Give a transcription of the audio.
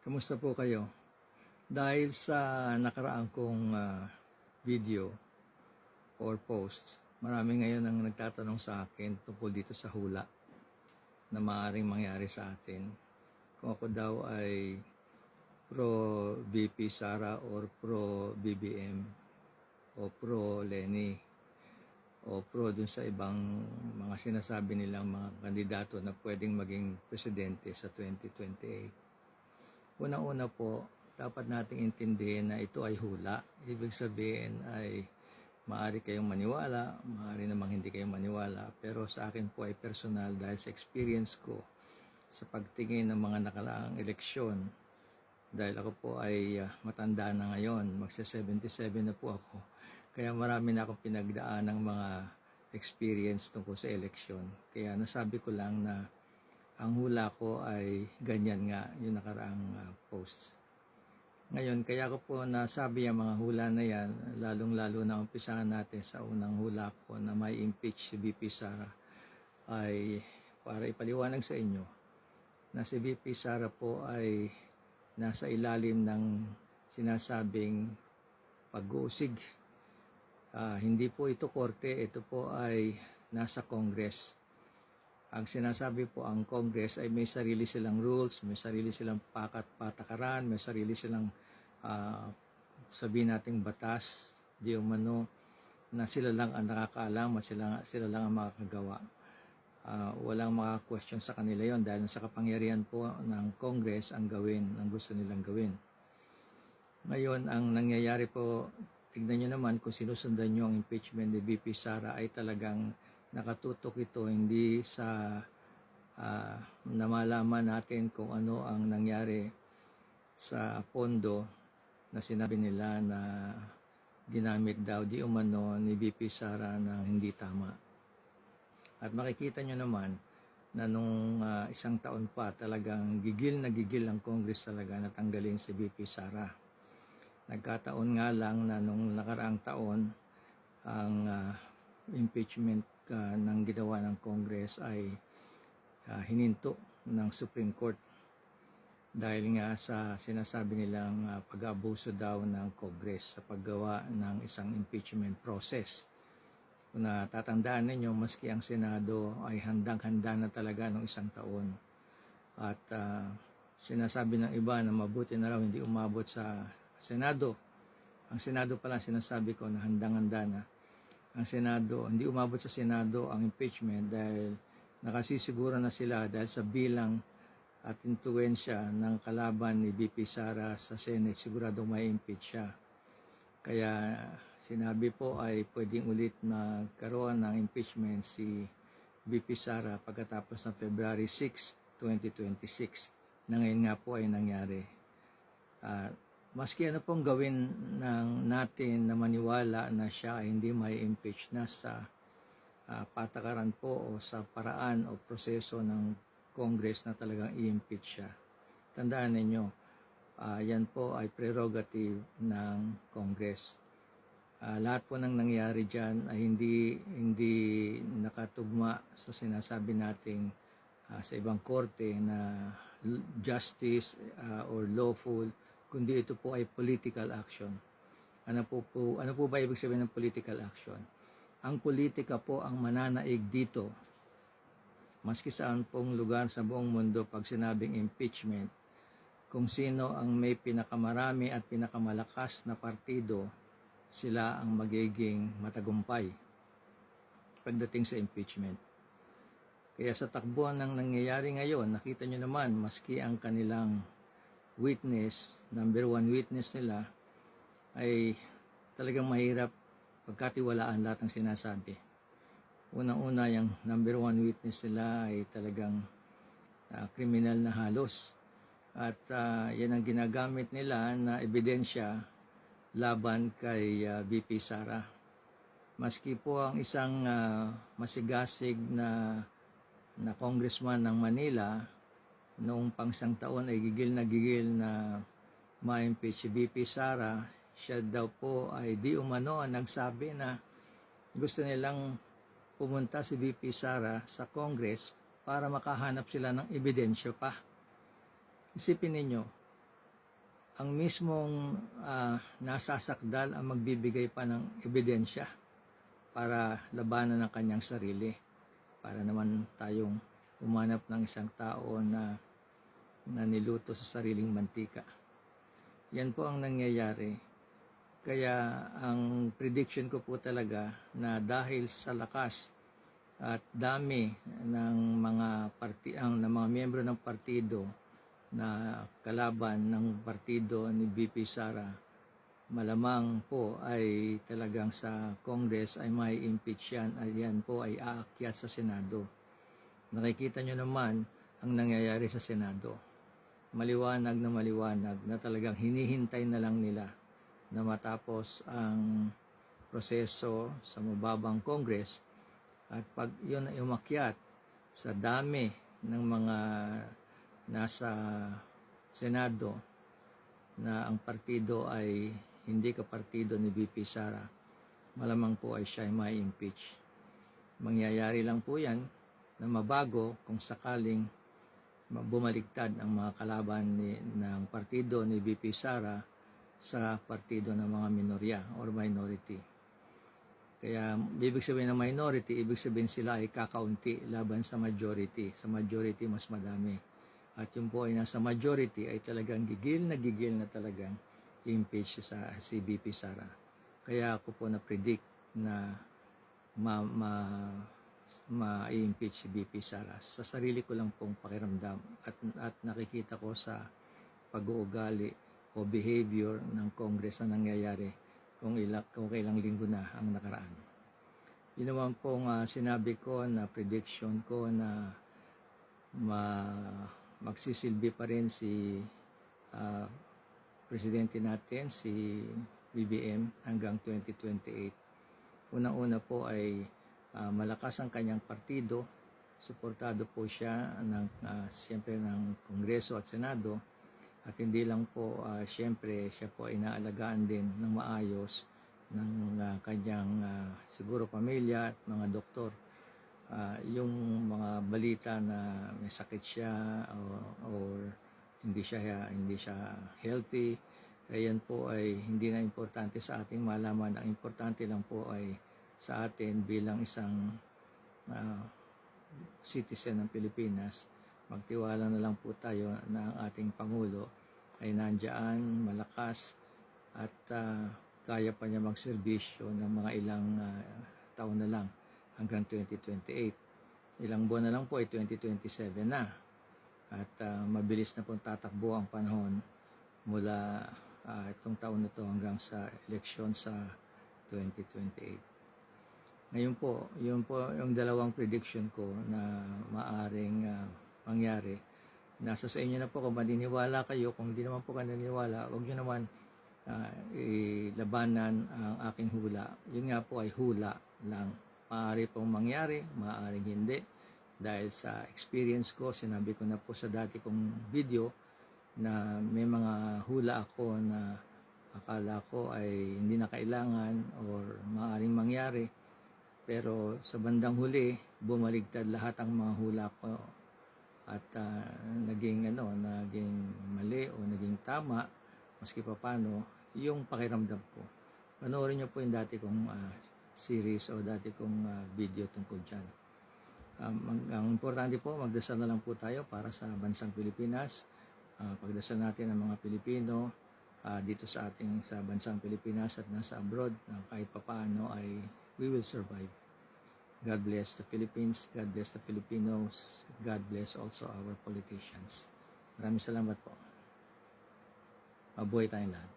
Kamusta po kayo? Dahil sa nakaraan kong video or post, marami ngayon ang nagtatanong sa akin tungkol dito sa hula na maaaring mangyari sa atin. Kung ako daw ay pro VP Sara or pro BBM o pro Lenny o pro dun sa ibang mga sinasabi nilang mga kandidato na pwedeng maging presidente sa 2028. Unang-una po, dapat nating intindihin na ito ay hula. Ibig sabihin ay maaari kayong maniwala, maaari namang hindi kayong maniwala. Pero sa akin po ay personal dahil sa experience ko sa pagtingin ng mga nakaraang eleksyon. Dahil ako po ay matanda na ngayon, magsa-77 na po ako. Kaya marami na akong pinagdaan ng mga experience tungkol sa eleksyon. Kaya nasabi ko lang na ang hula ko ay ganyan nga yung nakaraang post. Ngayon, kaya ko po nasabi ang mga hula na yan, lalong-lalo na umpisahan natin sa unang hula ko na may impeach si VP Sara, ay para ipaliwanag sa inyo na si VP Sara po ay nasa ilalim ng sinasabing pag-uusig. Hindi po ito korte, ito po ay nasa Congress. Ang sinasabi po ang Congress ay may sarili silang rules, may sarili silang patakaran, may sarili silang sabihin nating batas, di umano, na sila lang ang nakakaalam at sila lang ang makakagawa. Walang maka-question sa kanila yon dahil sa kapangyarihan po ng Congress ang gawin, ang gusto nilang gawin. Ngayon, ang nangyayari po, tignan nyo naman kung sinusundan nyo ang impeachment ni VP Sara ay talagang nakatutok ito hindi sa namalaman natin kung ano ang nangyari sa pondo na sinabi nila na ginamit daw di umano ni VP Sara na hindi tama. At makikita nyo naman na nung isang taon pa talagang gigil na gigil ang Congress talaga na tanggalin si VP Sara. Nagkataon nga lang na nung nakaraang taon ang impeachment ng ginawa ng Congress ay hininto ng Supreme Court dahil nga sa sinasabi nilang pag-abuso daw ng Congress sa paggawa ng isang impeachment process. Kung natatandaan ninyo, maski ang Senado ay handang-handa na talaga ng isang taon. At sinasabi ng iba na mabuti na raw hindi umabot sa Senado. Ang Senado pala sinasabi ko na handang-handa na. Ang Senado, hindi umabot sa Senado ang impeachment dahil nakasisiguro na sila dahil sa bilang at influensya ng kalaban ni VP Sara sa Senate, sigurado may impeach siya. Kaya sinabi po ay pwedeng ulit magkaroon ng impeachment si VP Sara pagkatapos ng February 6, 2026 na ngayon nga po ay nangyari. Maski ano pong gawin natin na maniwala na siya ay hindi may impeach na sa patakaran po o sa paraan o proseso ng Congress na talagang i-impeach siya. Tandaan ninyo, yan po ay prerogative ng Congress. Lahat po ng nangyari dyan ay hindi nakatugma sa sinasabi nating sa ibang korte na justice or lawful, kundi ito po ay political action. Ano po ba ibig sabihin ng political action? Ang politika po ang mananaig dito. Maski saan pong lugar sa buong mundo pag sinabing impeachment, kung sino ang may pinakamarami at pinakamalakas na partido, sila ang magiging matagumpay pagdating sa impeachment. Kaya sa takbuhan ng nangyayari ngayon, nakita nyo naman, maski ang kanilang witness, number one witness nila, ay talagang mahirap pagkatiwalaan lahat ng sinasabi. Unang-una, yung number one witness nila ay talagang kriminal na halos. At yan ang ginagamit nila na ebidensya laban kay VP Sara. Maski po ang isang masigasig na congressman ng Manila, noong pangsang taon ay gigil na ma-impeach si VP Sara, siya daw po ay di umano ang nagsabi na gusto nilang pumunta si VP Sara sa Congress para makahanap sila ng ebidensya pa. Isipin ninyo, ang mismong nasasakdal ang magbibigay pa ng ebidensya para labanan ng kanyang sarili. Para naman tayong umanap ng isang tao na niluto sa sariling mantika. Yan po ang nangyayari. Kaya ang prediction ko po talaga na dahil sa lakas at dami ng ng mga miyembro ng partido na kalaban ng partido ni VP Sara, malamang po ay talagang sa Congress ay may impeach yan at yan po ay aakyat sa Senado. Nakikita nyo naman ang nangyayari sa Senado. Maliwanag na talagang hinihintay na lang nila na matapos ang proseso sa mababang Congress at pag yun ay umakyat sa dami ng mga nasa Senado na ang partido ay hindi kapartido ni VP Sara, malamang po ay siya ay ma-impeach. Mangyayari lang po yan na mabago kung sakaling bumaligtad ang mga kalaban ng partido ni VP Sara sa partido ng mga minorya or minority. Kaya ibig sabihin ng minority, ibig sabihin sila ay kakaunti laban sa majority. Sa majority mas madami. At yung po ay nasa majority ay talagang gigil na talagang impeach sa si VP Sara. Kaya ako po na-predict na ma-impeach si VP Sara. Sa sarili ko lang pong pakiramdam at nakikita ko sa pag-uugali o behavior ng Congress na nangyayari kung ilang linggo na ang nakaraan. Yun naman pong sinabi ko na prediction ko na magsisilbi pa rin si presidente natin, si BBM hanggang 2028. Unang-una po ay malakas ang kanyang partido, suportado po siya siyempre ng Kongreso at Senado, at hindi lang po siyempre siya po ay inaalagaan din ng maayos ng kanyang siguro pamilya at mga doktor. Yung mga balita na may sakit siya or hindi siya healthy, ayan po ay hindi na importante sa ating malaman. Ang importante lang po ay sa atin bilang isang citizen ng Pilipinas, magtiwala na lang po tayo na ang ating Pangulo ay nandiyan, malakas, at kaya pa niya magserbisyo ng mga ilang taon na lang hanggang 2028. Ilang buwan na lang po ay 2027 na. At mabilis na pong tatakbo ang panahon mula itong taon na to hanggang sa eleksyon sa 2028. Ngayon po, yun po yung dalawang prediction ko na maaring mangyari. Nasa sa inyo na po kung maniniwala kayo. Kung hindi naman po kayo naniniwala, huwag nyo naman ilabanan ang aking hula. Yun nga po ay hula lang. Maaari pong mangyari, maaaring hindi. Dahil sa experience ko, sinabi ko na po sa dati kong video na may mga hula ako na akala ko ay hindi na kailangan or maaaring mangyari. Pero sa bandang huli, bumaligtad lahat ang mga hula ko at naging mali o naging tama, maski pa paano, yung pakiramdam ko. Panoorin nyo po yung dati kong series o dati kong video tungkol dyan. Ang importante po, magdasal na lang po tayo para sa bansang Pilipinas. Pagdasal natin ang mga Pilipino dito sa bansang Pilipinas at nasa abroad, na kahit papaano ay we will survive. God bless the Philippines, God bless the Filipinos, God bless also our politicians. Maraming salamat po. Mabuhay tayong lahat.